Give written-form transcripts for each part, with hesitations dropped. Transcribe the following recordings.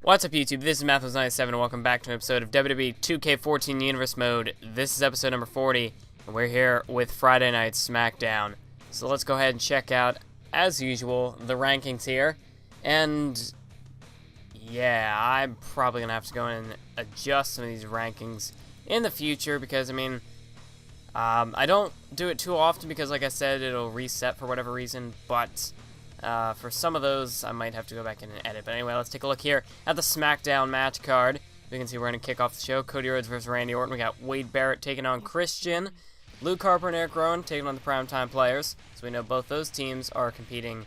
What's up, YouTube? This is Mathos97, and welcome back to an episode of WWE 2K14 Universe Mode. This is episode number 40, and we're here with Friday Night SmackDown. So let's go ahead and check out, as usual, the rankings here. And yeah, I'm probably going to have to go in and adjust some of these rankings in the future because, I don't do it too often because, like I said, it'll reset for whatever reason, but for some of those, I might have to go back in and edit. But anyway, let's take a look here at the SmackDown match card. We can see we're going to kick off the show. Cody Rhodes versus Randy Orton. We got Wade Barrett taking on Christian. Luke Harper and Eric Rowan taking on the Primetime Players. So we know both those teams are competing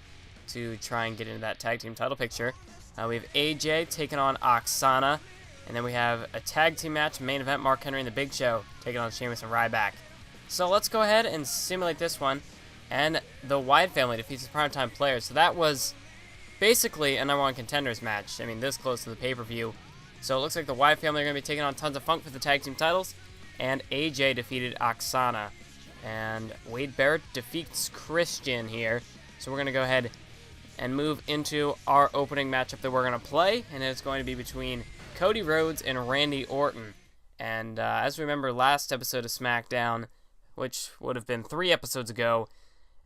to try and get into that tag team title picture. We have AJ taking on Oksana. And then we have a tag team match, main event, Mark Henry and the Big Show taking on Sheamus and Ryback. So let's go ahead and simulate this one. And the Wyatt family defeats the Primetime Players. So that was basically a #1 contenders match. This close to the pay-per-view. So it looks like the Wyatt family are going to be taking on Tons of Funk for the tag team titles. And AJ defeated Oksana. And Wade Barrett defeats Christian here. So we're going to go ahead and move into our opening matchup that we're going to play. And it's going to be between Cody Rhodes and Randy Orton. And as we remember last episode of SmackDown, which would have been 3 episodes ago,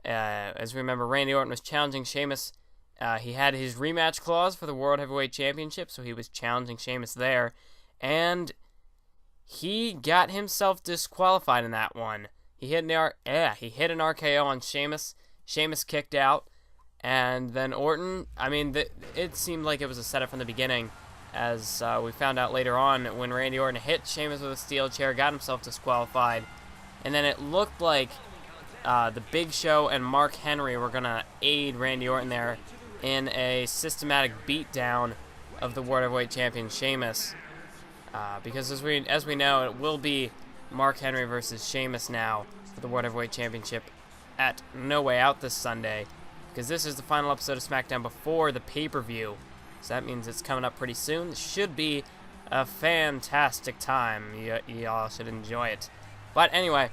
as we remember, Randy Orton was challenging Sheamus. He had his rematch clause for the World Heavyweight Championship, so he was challenging Sheamus there. And he got himself disqualified in that one. He hit an RKO on Sheamus. Sheamus kicked out. And then Orton, it seemed like it was a setup from the beginning. As we found out later on, when Randy Orton hit Sheamus with a steel chair, got himself disqualified. And then it looked like the Big Show and Mark Henry were going to aid Randy Orton there in a systematic beatdown of the World Heavyweight Champion Sheamus. Because as we know, it will be Mark Henry versus Sheamus now for the World Heavyweight Championship at No Way Out this Sunday. Because this is the final episode of SmackDown before the pay-per-view. So that means it's coming up pretty soon. It should be a fantastic time. Y'all should enjoy it. But anyway,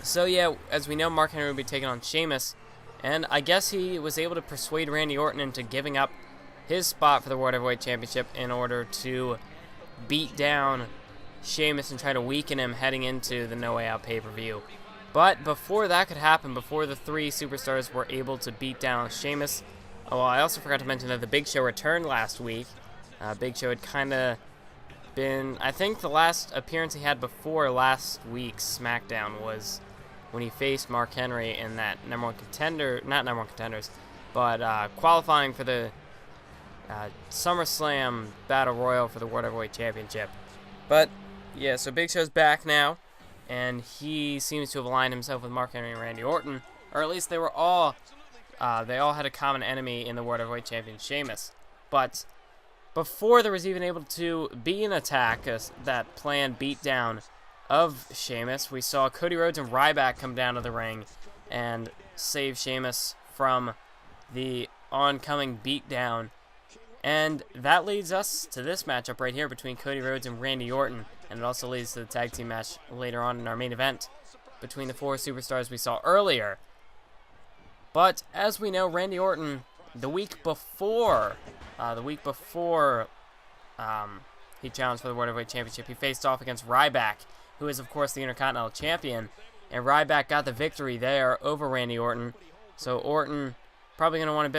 so yeah, as we know, Mark Henry will be taking on Sheamus, and I guess he was able to persuade Randy Orton into giving up his spot for the World Heavyweight Championship in order to beat down Sheamus and try to weaken him heading into the No Way Out pay-per-view. But before that could happen, before the 3 superstars were able to beat down Sheamus, I also forgot to mention that the Big Show returned last week. Big Show had kind of been, I think the last appearance he had before last week's SmackDown was when he faced Mark Henry in that #1 contender, not #1 contenders, but qualifying for the SummerSlam Battle Royal for the World Heavyweight Championship. But yeah, so Big Show's back now, and he seems to have aligned himself with Mark Henry and Randy Orton, or at least they all had a common enemy in the World Heavyweight Champion Sheamus. But before there was even able to be an attack, that planned beatdown of Sheamus, we saw Cody Rhodes and Ryback come down to the ring and save Sheamus from the oncoming beatdown. And that leads us to this matchup right here between Cody Rhodes and Randy Orton. And it also leads to the tag team match later on in our main event between the 4 superstars we saw earlier. But as we know, Randy Orton, the week before he challenged for the World Heavyweight Championship, he faced off against Ryback, who is, of course, the Intercontinental Champion. And Ryback got the victory there over Randy Orton. So Orton probably going to want a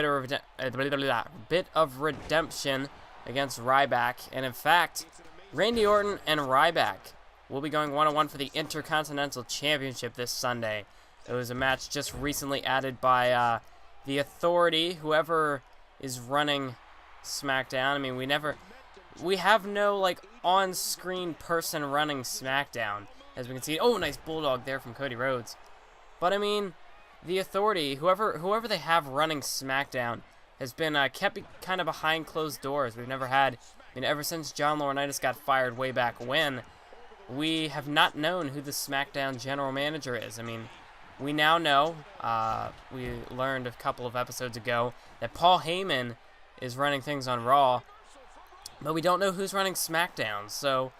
bit of redemption against Ryback. And in fact, Randy Orton and Ryback will be going 1-on-1 for the Intercontinental Championship this Sunday. It was a match just recently added by the Authority, whoever is running SmackDown. We have no, on-screen person running SmackDown, as we can see. Oh, nice bulldog there from Cody Rhodes. But, the Authority, whoever they have running SmackDown, has been kept kind of behind closed doors. We've never had, ever since John Laurinaitis got fired way back when, we have not known who the SmackDown general manager is. We now know, we learned a couple of episodes ago, that Paul Heyman is running things on Raw, but we don't know who's running SmackDown. So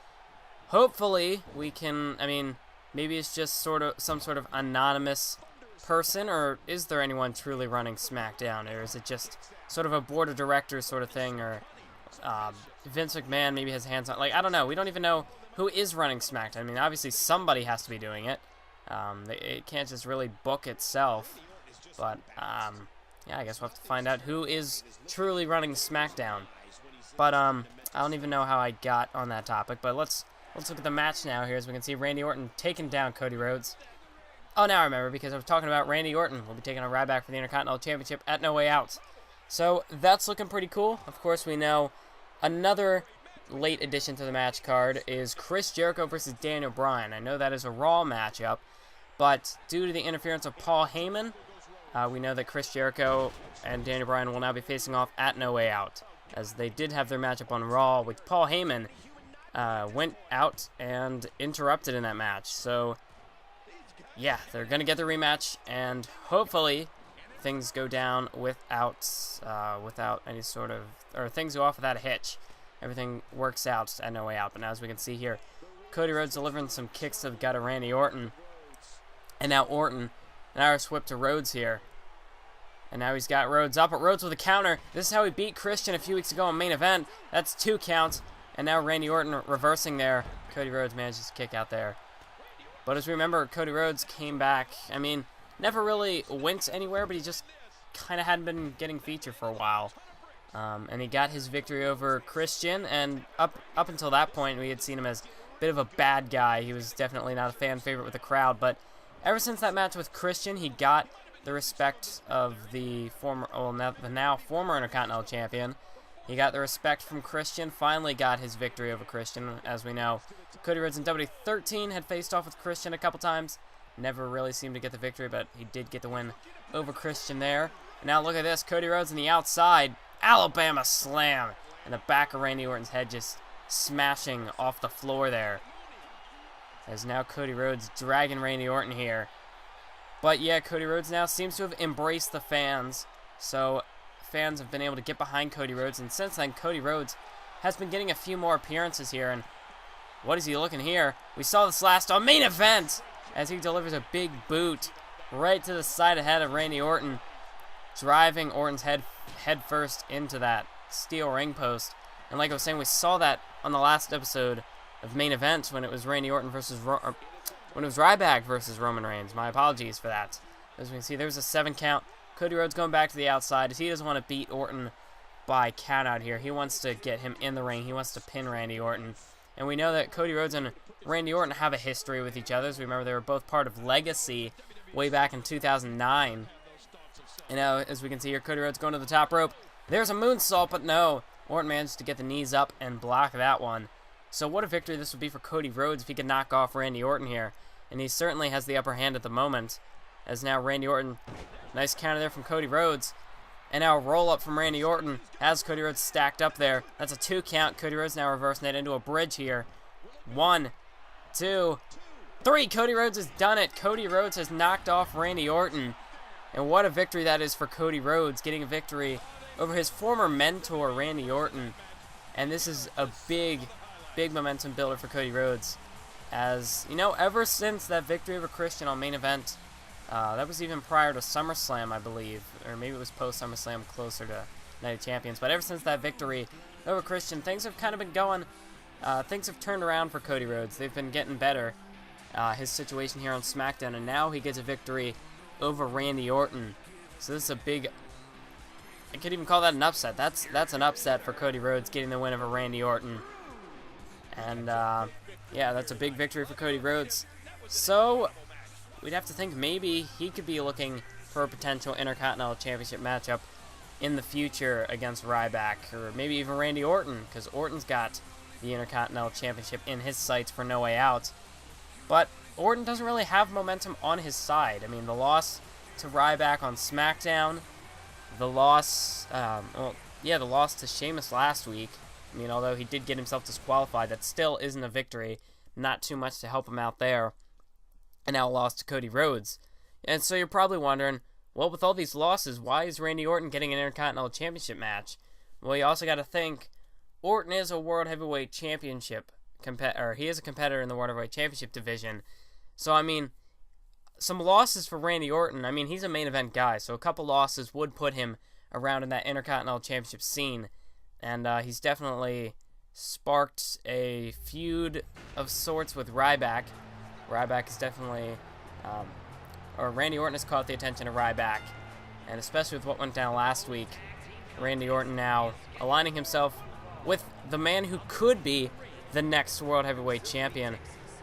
hopefully we can, maybe it's just some sort of anonymous person, or is there anyone truly running SmackDown, or is it just sort of a board of directors sort of thing, or Vince McMahon maybe has hands on. Like, I don't know. We don't even know who is running SmackDown. I mean, obviously somebody has to be doing it. It can't just really book itself. But, yeah, I guess we'll have to find out who is truly running SmackDown. But, I don't even know how I got on that topic. But let's look at the match now here, as we can see Randy Orton taking down Cody Rhodes. Oh, now I remember, because I was talking about Randy Orton. We'll be taking on Ryback for the Intercontinental Championship at No Way Out. So, that's looking pretty cool. Of course, we know another late addition to the match card is Chris Jericho versus Daniel Bryan. I know that is a Raw matchup, but due to the interference of Paul Heyman, we know that Chris Jericho and Daniel Bryan will now be facing off at No Way Out, as they did have their matchup on Raw, which Paul Heyman went out and interrupted in that match. So, yeah, they're going to get the rematch, and hopefully things go down without any sort of, or things go off without a hitch. Everything works out at No Way Out. But now, as we can see here, Cody Rhodes delivering some kicks to the gut of Randy Orton. And now Orton, an Irish whip to Rhodes here. And now he's got Rhodes up, but Rhodes with a counter. This is how he beat Christian a few weeks ago in main event. That's 2 counts. And now Randy Orton reversing there. Cody Rhodes manages to kick out there. But as we remember, Cody Rhodes came back. I mean, never really went anywhere, but he just kind of hadn't been getting featured for a while. And he got his victory over Christian, and up until that point, we had seen him as a bit of a bad guy. He was definitely not a fan favorite with the crowd, but ever since that match with Christian, he got the respect of the now former Intercontinental Champion. He got the respect from Christian, finally got his victory over Christian. As we know, Cody Rhodes in WWE 13 had faced off with Christian a couple times. Never really seemed to get the victory, but he did get the win over Christian there. And now look at this, Cody Rhodes on the outside. Alabama slam. And the back of Randy Orton's head just smashing off the floor there. As now Cody Rhodes dragging Randy Orton here. But yeah, Cody Rhodes now seems to have embraced the fans. So fans have been able to get behind Cody Rhodes. And since then, Cody Rhodes has been getting a few more appearances here. And what is he looking here? We saw this last on main event, as he delivers a big boot right to the side of the head of Randy Orton, driving Orton's head first into that steel ring post. And like I was saying, we saw that on the last episode of main event when it was Randy Orton versus when it was Ryback versus Roman Reigns. My apologies for that. As we can see, there's a 7 count. Cody Rhodes going back to the outside, as he doesn't want to beat Orton by count out here. He wants to get him in the ring. He wants to pin Randy Orton. And we know that Cody Rhodes and Randy Orton have a history with each other. As we remember, they were both part of Legacy way back in 2009. And now, as we can see here, Cody Rhodes going to the top rope. There's a moonsault, but no. Orton managed to get the knees up and block that one. So what a victory this would be for Cody Rhodes if he could knock off Randy Orton here. And he certainly has the upper hand at the moment. As now Randy Orton, nice counter there from Cody Rhodes. And now a roll-up from Randy Orton has Cody Rhodes stacked up there. That's a 2 count. Cody Rhodes now reversing it into a bridge here. 1, 2, 3. Cody Rhodes has done it. Cody Rhodes has knocked off Randy Orton. And what a victory that is for Cody Rhodes, getting a victory over his former mentor, Randy Orton. And this is a big momentum builder for Cody Rhodes. As, you know, ever since that victory over Christian on main event, that was even prior to SummerSlam, I believe. Or maybe it was post-SummerSlam, closer to Night of Champions. But ever since that victory over Christian, things have kind of been going. Things have turned around for Cody Rhodes. They've been getting better. His situation here on SmackDown. And now he gets a victory over Randy Orton. So this is a big... I could even call that an upset. That's an upset for Cody Rhodes, getting the win over Randy Orton. And, yeah, that's a big victory for Cody Rhodes. So, we'd have to think maybe he could be looking for a potential Intercontinental Championship matchup in the future against Ryback, or maybe even Randy Orton, because Orton's got the Intercontinental Championship in his sights for No Way Out. But Orton doesn't really have momentum on his side. I mean, the loss to Ryback on SmackDown, the loss to Sheamus last week. I mean, although he did get himself disqualified, that still isn't a victory. Not too much to help him out there. And now a loss to Cody Rhodes. And so you're probably wondering, well, with all these losses, why is Randy Orton getting an Intercontinental Championship match? Well, you also got to think, Orton is a World Heavyweight Championship, he is a competitor in the World Heavyweight Championship division. So, I mean, some losses for Randy Orton. I mean, he's a main event guy, so a couple losses would put him around in that Intercontinental Championship scene. and he's definitely sparked a feud of sorts with Ryback. Ryback is definitely, or Randy Orton has caught the attention of Ryback, and especially with what went down last week, Randy Orton now aligning himself with the man who could be the next World Heavyweight Champion.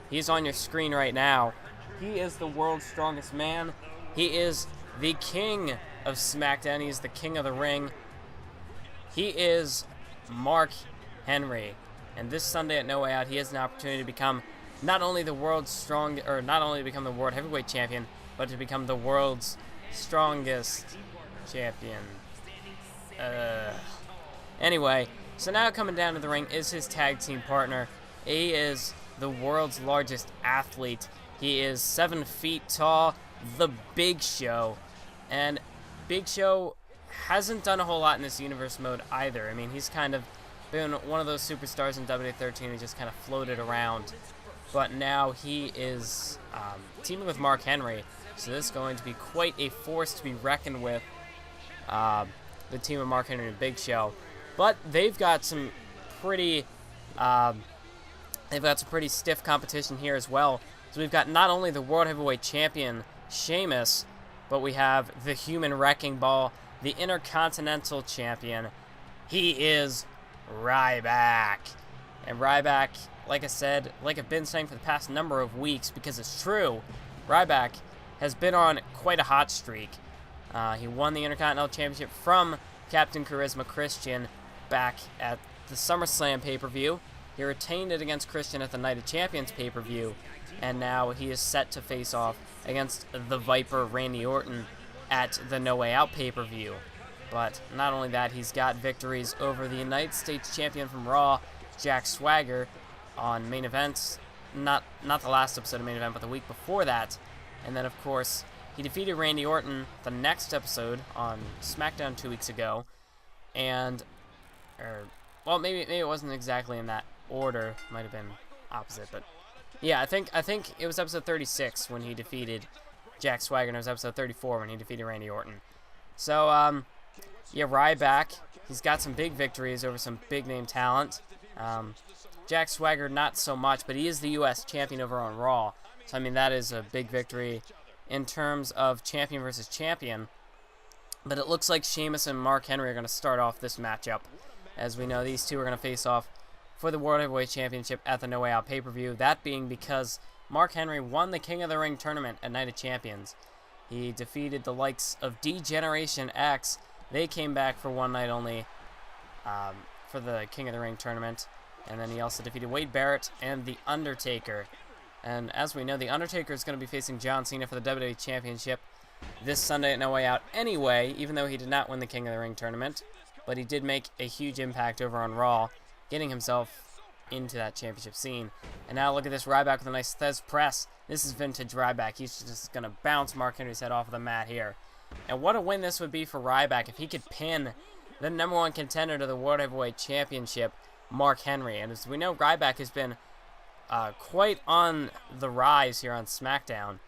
He's on your screen right now. He is the world's strongest man. He is the king of SmackDown. He's the king of the ring. He is Mark Henry. And this Sunday at No Way Out, he has an opportunity to become not only the world's not only to become the World Heavyweight Champion, but to become the world's strongest champion. Anyway, so now coming down to the ring is his tag team partner. He is the world's largest athlete. He is 7 feet tall, the Big Show. And Big Show hasn't done a whole lot in this universe mode either. I mean, he's kind of been one of those superstars in WWE 13 who just kind of floated around. But now he is teaming with Mark Henry. So this is going to be quite a force to be reckoned with, the team of Mark Henry and Big Show. But they've got some pretty stiff competition here as well. So we've got not only the World Heavyweight Champion, Sheamus, but we have the Human Wrecking Ball, the Intercontinental Champion. He is Ryback. And Ryback, like I said, like I've been saying for the past number of weeks, because it's true, Ryback has been on quite a hot streak. He won the Intercontinental Championship from Captain Charisma Christian back at the SummerSlam pay-per-view. He retained it against Christian at the Night of Champions pay-per-view, and now he is set to face off against the Viper Randy Orton at the No Way Out pay-per-view. But not only that, he's got victories over the United States Champion from Raw, Jack Swagger, on main events. Not the last episode of main event, but the week before that. And then, of course, he defeated Randy Orton the next episode on SmackDown 2 weeks ago. And, well, maybe it wasn't exactly in that order. Might have been opposite, but yeah, I think it was episode 36 when he defeated Jack Swagger, and it was episode 34 when he defeated Randy Orton. So, yeah, Ryback, he's got some big victories over some big-name talent. Jack Swagger, not so much, but he is the U.S. champion over on Raw. So, I mean, that is a big victory in terms of champion versus champion. But it looks like Sheamus and Mark Henry are going to start off this matchup. As we know, these two are going to face off for the World Heavyweight Championship at the No Way Out pay-per-view. That being because Mark Henry won the King of the Ring tournament at Night of Champions. He defeated the likes of D-Generation X. They came back for one night only for the King of the Ring tournament. And then he also defeated Wade Barrett and The Undertaker. And as we know, The Undertaker is going to be facing John Cena for the WWE Championship this Sunday at No Way Out anyway, even though he did not win the King of the Ring tournament. But he did make a huge impact over on Raw, getting himself into that championship scene. And now look at this Ryback with a nice Thez press. This is vintage Ryback. He's just going to bounce Mark Henry's head off of the mat here. And what a win this would be for Ryback if he could pin the #1 contender to the World Heavyweight Championship, Mark Henry. And as we know, Ryback has been quite on the rise here on SmackDown.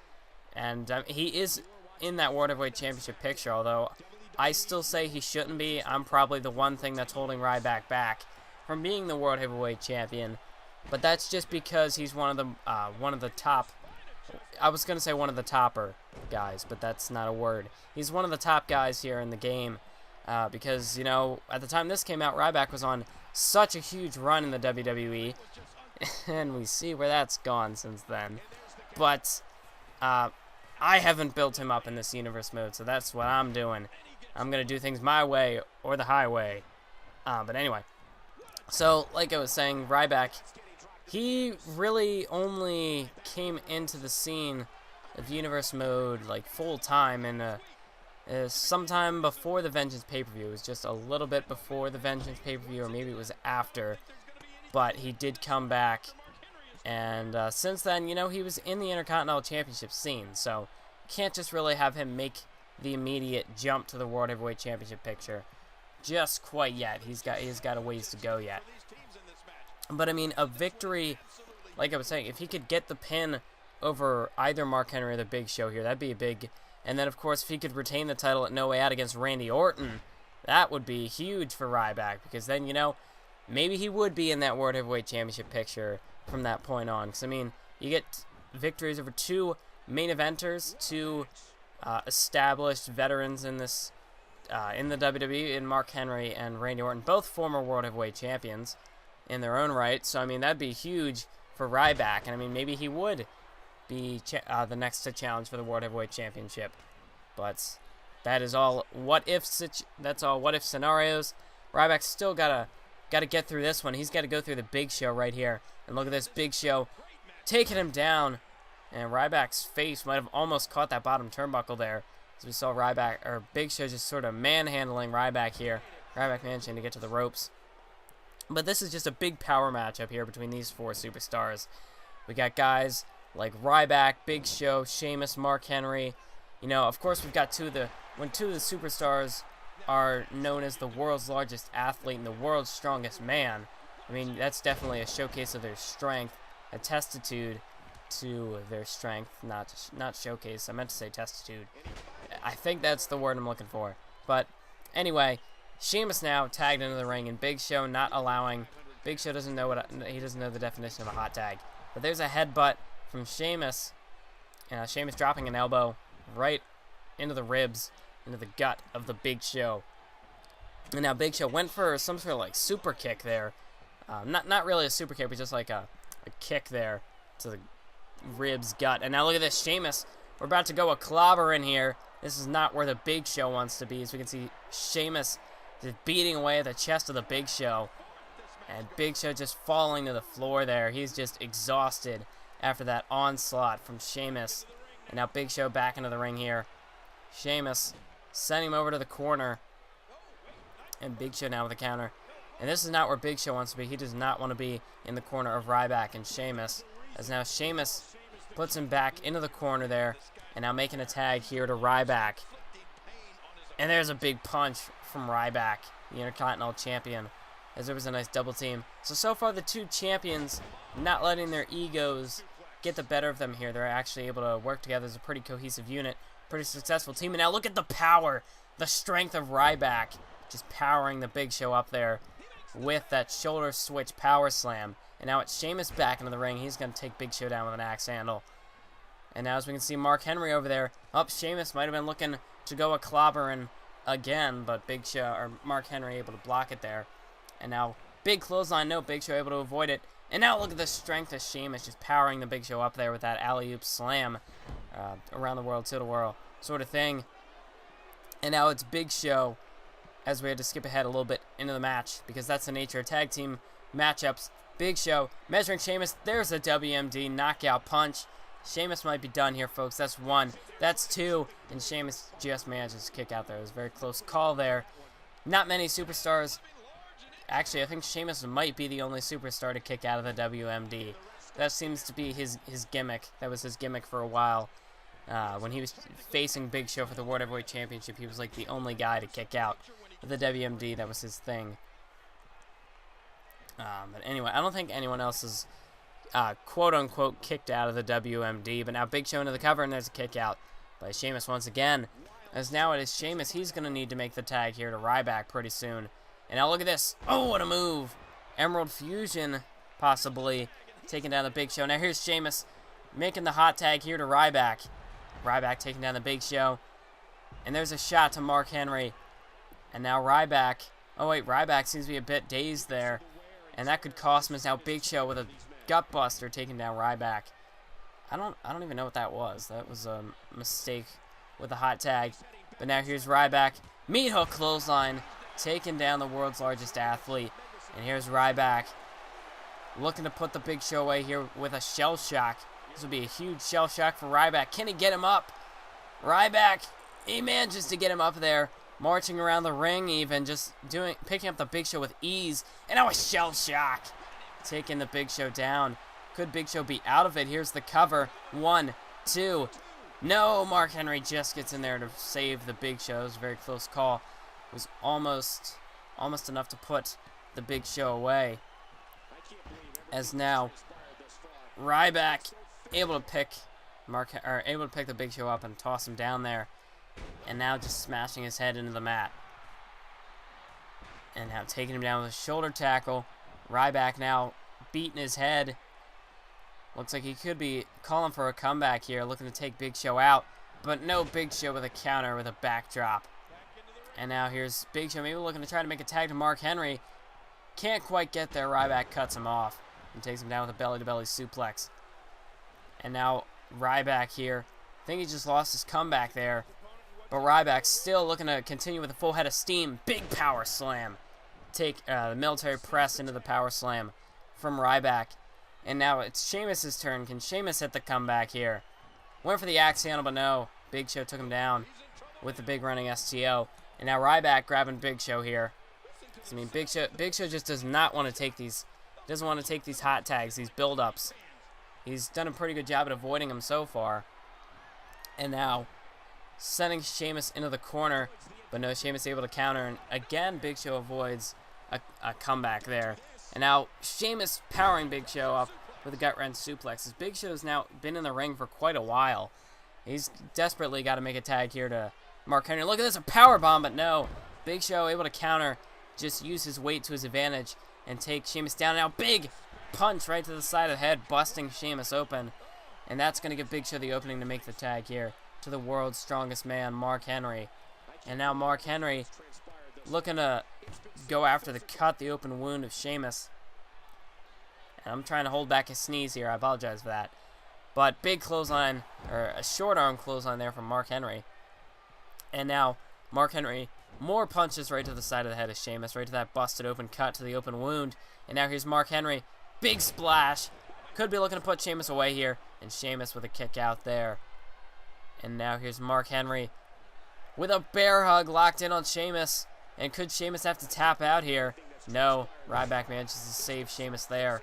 And he is in that World Heavyweight Championship picture, although I still say he shouldn't be. I'm probably the one thing that's holding Ryback back from being the World Heavyweight Champion. But that's just because he's one of the top. I was going to say one of the topper guys, but that's not a word. He's one of the top guys here in the game because, you know, at the time this came out, Ryback was on such a huge run in the WWE, and we see where that's gone since then. But I haven't built him up in this universe mode, so that's what I'm doing. I'm going to do things my way or the highway. But anyway, so like I was saying, Ryback, he really only came into the scene of universe mode like full time in sometime before the Vengeance pay-per-view. It was just a little bit before the Vengeance pay-per-view, or maybe it was after. But he did come back, and since then, you know, he was in the Intercontinental Championship scene, so can't just really have him make the immediate jump to the World Heavyweight Championship picture just quite yet. He's got a ways to go yet. But I mean, a victory, like I was saying, if he could get the pin over either Mark Henry or the Big Show here, that'd be a big. And then, of course, if he could retain the title at No Way Out against Randy Orton, That would be huge for Ryback, because then, you know, maybe he would be in that World Heavyweight Championship picture from that point on. Because, I mean, you get victories over 2 main eventers, 2 established veterans in this in the WWE, in Mark Henry and Randy Orton, both former World Heavyweight Champions in their own right. So, I mean, that'd be huge for Ryback. And, I mean, maybe he would be the next to challenge for the World Heavyweight Championship. But that is all what if. That's all what if scenarios. Ryback's still gotta get through this one. He's got to go through the Big Show right here. And look at this Big Show taking him down. And Ryback's face might have almost caught that bottom turnbuckle there, as we saw Big Show just sort of manhandling Ryback here. Ryback managing to get to the ropes. But this is just a big power matchup here between these 4 superstars. We got guys like Ryback, Big Show, Sheamus, Mark Henry. You know, of course, we've got when 2 of the superstars are known as the world's largest athlete and the world's strongest man. I mean, that's definitely a showcase of their strength, a testitude to their strength, not showcase. I meant to say testitude. I think that's the word I'm looking for. But anyway, Sheamus now tagged into the ring, and Big Show not allowing. Big Show doesn't know he doesn't know the definition of a hot tag. But there's a headbutt from Sheamus. Sheamus dropping an elbow right into the ribs, into the gut of the Big Show. And now Big Show went for some sort of like super kick there. Not really a super kick, but just like a kick there to the ribs, gut. And now look at this, Sheamus. We're about to go a clobber in here. This is not where the Big Show wants to be. As we can see, Sheamus just beating away at the chest of the Big Show. And Big Show just falling to the floor there. He's just exhausted after that onslaught from Sheamus. And now Big Show back into the ring here. Sheamus sending him over to the corner. And Big Show now with a counter. And this is not where Big Show wants to be. He does not want to be in the corner of Ryback and Sheamus. As now Sheamus puts him back into the corner there. And now making a tag here to Ryback. And there's a big punch from Ryback, the Intercontinental Champion. As there was a nice double team. So far the 2 champions not letting their egos get the better of them here. They're actually able to work together as a pretty cohesive unit. Pretty successful team. And now look at the power, the strength of Ryback. Just powering the Big Show up there with that shoulder switch power slam. And now it's Sheamus back into the ring. He's going to take Big Show down with an axe handle. And now as we can see Mark Henry over there. Sheamus might have been looking to go a clobbering again, but Mark Henry able to block it there. And now big clothesline, no, Big Show able to avoid it. And now look at the strength of Sheamus just powering the Big Show up there with that alley-oop slam around the world, to the world sort of thing. And now it's Big Show, as we had to skip ahead a little bit into the match, because that's the nature of tag team matchups. Big Show measuring Sheamus. There's a WMD knockout punch. Sheamus might be done here, folks. That's 1. That's 2. And Sheamus just manages to kick out there. It was a very close call there. Not many superstars. Actually, I think Sheamus might be the only superstar to kick out of the WMD. That seems to be his gimmick. That was his gimmick for a while. When he was facing Big Show for the World Heavyweight Championship, he was like the only guy to kick out of the WMD. That was his thing. But anyway, I don't think anyone else is quote-unquote kicked out of the WMD. But now Big Show into the cover, and there's a kick out by Sheamus once again. As now it is Sheamus. He's going to need to make the tag here to Ryback pretty soon. And now look at this. Oh, what a move. Emerald Fusion, possibly, taking down the Big Show. Now here's Sheamus making the hot tag here to Ryback. Ryback taking down the Big Show. And there's a shot to Mark Henry. And now Ryback. Oh, wait, Ryback seems to be a bit dazed there. And that could cost him. As now Big Show with a gutbuster taking down Ryback. I don't even know what that was. That was a mistake with a hot tag. But now here's Ryback. Meat hook clothesline. Taking down the world's largest athlete. And here's Ryback. Looking to put the Big Show away here with a shell shock. This would be a huge shell shock for Ryback. Can he get him up? Ryback, he manages to get him up there. Marching around the ring even. Just picking up the Big Show with ease. And now a shell shock. Taking the Big Show down. Could Big Show be out of it? Here's the cover. 1, 2. No, Mark Henry just gets in there to save the Big Show. It was a very close call. It was almost enough to put the Big Show away. As now Ryback able to pick the Big Show up and toss him down there. And now just smashing his head into the mat. And now taking him down with a shoulder tackle. Ryback now beating his head. Looks like he could be calling for a comeback here, looking to take Big Show out. But no, Big Show with a counter with a backdrop. And now here's Big Show maybe looking to try to make a tag to Mark Henry. Can't quite get there. Ryback cuts him off and takes him down with a belly-to-belly suplex. And now Ryback here. I think he just lost his comeback there. But Ryback still looking to continue with a full head of steam. Big power slam. Take the military press into the power slam from Ryback. And now it's Sheamus' turn. Can Sheamus hit the comeback here? Went for the axe handle, but no. Big Show took him down with the big running STO. And now Ryback grabbing Big Show here. I mean, Big Show just does not want to take these. Doesn't want to take these hot tags, these build-ups. He's done a pretty good job at avoiding them so far. And now sending Sheamus into the corner, but no, Sheamus able to counter, and again Big Show avoids a comeback there. And now Sheamus powering Big Show up with a gut-wrench suplex. As Big Show's now been in the ring for quite a while. He's desperately got to make a tag here to Mark Henry. Look at this, a power bomb, but no. Big Show able to counter, just use his weight to his advantage and take Sheamus down. Now big punch right to the side of the head, busting Sheamus open. And that's going to give Big Show the opening to make the tag here to the world's strongest man, Mark Henry. And now Mark Henry looking to go after the open wound of Sheamus. And I'm trying to hold back a sneeze here. I apologize for that. But big clothesline, or a short arm clothesline there from Mark Henry. And now Mark Henry, more punches right to the side of the head of Sheamus, right to that busted open cut to the open wound. And now here's Mark Henry. Big splash. Could be looking to put Sheamus away here. And Sheamus with a kick out there. And now here's Mark Henry with a bear hug locked in on Sheamus. And could Sheamus have to tap out here? No. Ryback manages to save Sheamus there.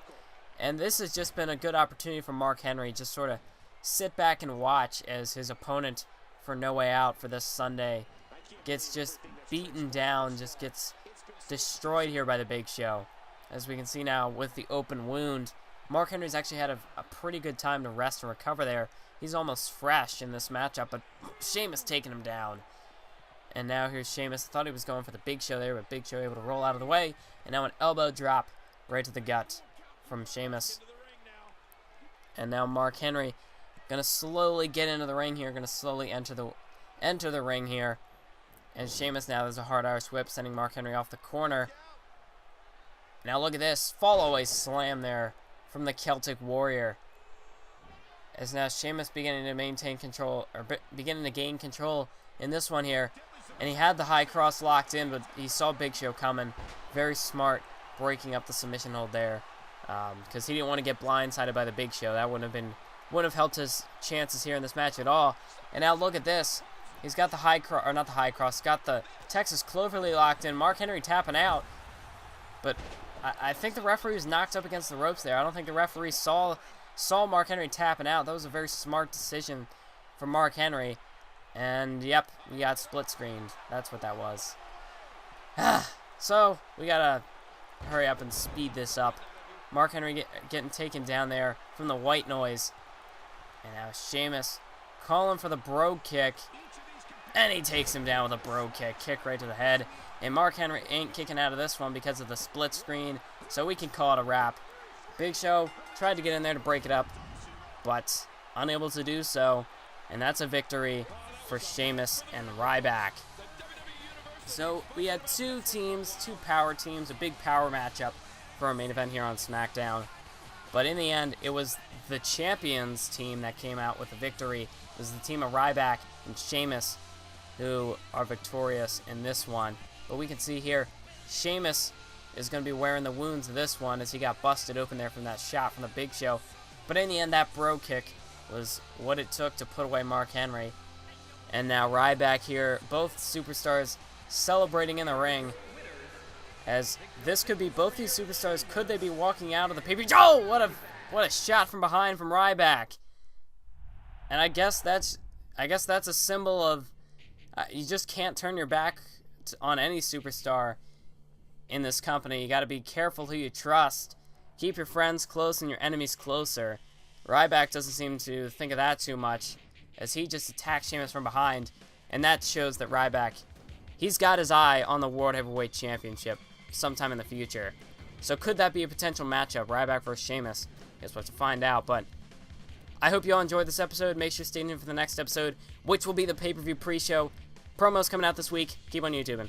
And this has just been a good opportunity for Mark Henry. Just sort of sit back and watch as his opponent for No Way Out for this Sunday gets just beaten down, just gets destroyed here by the Big Show. As we can see now with the open wound, Mark Henry's actually had a pretty good time to rest and recover there. He's almost fresh in this matchup, but Sheamus taking him down. And now here's Sheamus. I thought he was going for the Big Show there, but Big Show able to roll out of the way. And now an elbow drop right to the gut from Sheamus. And now Mark Henry going to slowly get into the ring here, going to slowly enter the ring here. And Sheamus now has a hard Irish whip, sending Mark Henry off the corner. Now look at this, fall away slam there from the Celtic Warrior. As now Sheamus beginning to maintain control, or beginning to gain control in this one here. And he had the high cross locked in, but he saw Big Show coming. Very smart, breaking up the submission hold there. Because he didn't want to get blindsided by the Big Show. That wouldn't have helped his chances here in this match at all. And now look at this. He's got the high cross, or not the high cross, got the Texas Cloverleaf locked in. Mark Henry tapping out. But I think the referee was knocked up against the ropes there. I don't think the referee saw Mark Henry tapping out. That was a very smart decision from Mark Henry. And yep, we got split screened. That's what that was. So we gotta hurry up and speed this up. Mark Henry getting taken down there from the white noise. And now Sheamus calling for the brogue kick. And he takes him down with a brogue kick. Kick right to the head. And Mark Henry ain't kicking out of this one because of the split screen. So we can call it a wrap. Big Show tried to get in there to break it up, but unable to do so. And that's a victory for Sheamus and Ryback. So we had two power teams, a big power matchup for our main event here on SmackDown. But in the end, it was the champions team that came out with the victory. It was the team of Ryback and Sheamus who are victorious in this one. But we can see here, Sheamus is going to be wearing the wounds of this one as he got busted open there from that shot from the Big Show. But in the end, that bro kick was what it took to put away Mark Henry. And now Ryback here, both superstars celebrating in the ring. As this could be both these superstars, could they be walking out of the pay-per-view? Oh, what a shot from behind from Ryback. And I guess that's a symbol of you just can't turn your back on any superstar in this company. You got to be careful who you trust. Keep your friends close and your enemies closer. Ryback doesn't seem to think of that too much, as he just attacks Sheamus from behind, and that shows that Ryback, he's got his eye on the World Heavyweight Championship. sometime in the future. So could that be a potential matchup, Ryback versus Sheamus? Guess we'll have to find out, but I hope you all enjoyed this episode. Make sure to stay tuned for the next episode, which will be the pay-per-view pre-show. Promos coming out this week. Keep on YouTubing.